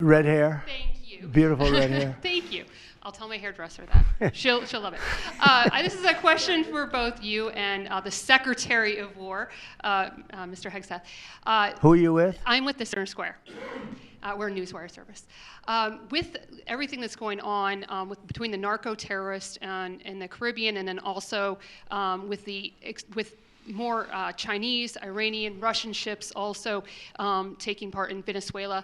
Red hair. Thank you. Beautiful red hair. Thank you. I'll tell my hairdresser that. She'll love it. This is a question for both you and the Secretary of War, Mr. Hegseth. Who are you with? I'm with the Center Square. We're a newswire service. With everything that's going on between the narco-terrorists in the Caribbean, and then also with more Chinese, Iranian, Russian ships also taking part in Venezuela.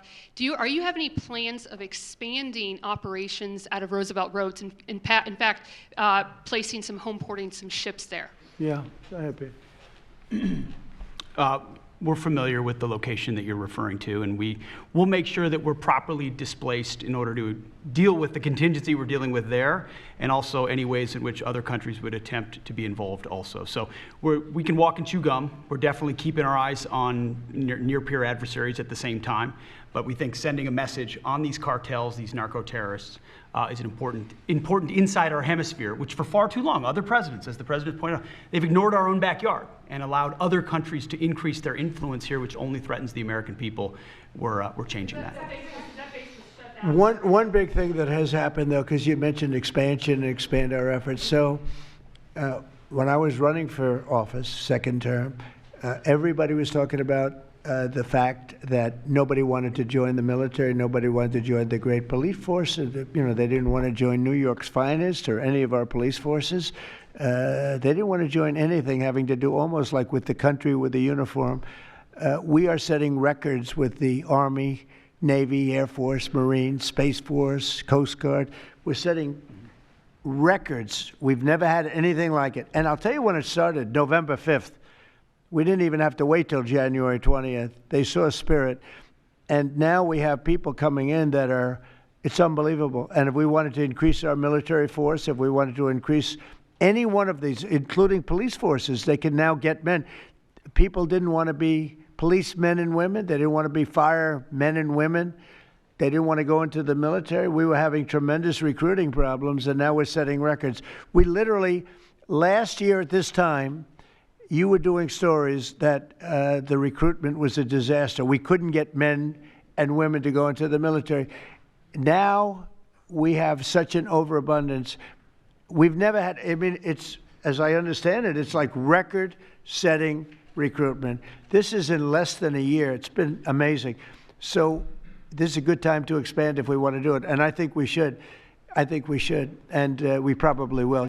Are you have any plans of expanding operations out of Roosevelt Roads, and in fact, placing some home porting some ships there? Yeah, I'm happy. We're familiar with the location that you're referring to, and we'll make sure that we're properly displaced in order to deal with the contingency we're dealing with there, and also any ways in which other countries would attempt to be involved also. So we can walk and chew gum. We're definitely keeping our eyes on near-peer adversaries at the same time, but we think sending a message on these cartels, these narco-terrorists, is an important inside our hemisphere, which for far too long, other presidents, as the president pointed out, they've ignored our own backyard and allowed other countries to increase their influence here, which only threatens the American people. We're changing that. One big thing that has happened, though, because you mentioned expansion and expand our efforts. So when I was running for office, second term, everybody was talking about the fact that nobody wanted to join the military, nobody wanted to join the great police force. They didn't want to join New York's finest or any of our police forces. They didn't want to join anything having to do almost like with the country, with the uniform. We are setting records with the Army, Navy, Air Force, Marines, Space Force, Coast Guard. We're setting records. We've never had anything like it. And I'll tell you when it started, November 5th. We didn't even have to wait till January 20th. They saw spirit. And now we have people coming in that it's unbelievable. And if we wanted to increase our military force, if we wanted to increase any one of these, including police forces, they can now get men. People didn't want to be policemen and women. They didn't want to be firemen and women. They didn't want to go into the military. We were having tremendous recruiting problems, and now we're setting records. We literally, last year at this time, you were doing stories that the recruitment was a disaster. We couldn't get men and women to go into the military. Now we have such an overabundance. We've never had, it's, as I understand it, it's like record-setting recruitment. This is in less than a year. It's been amazing. So this is a good time to expand if we want to do it. And I think we should. And we probably will.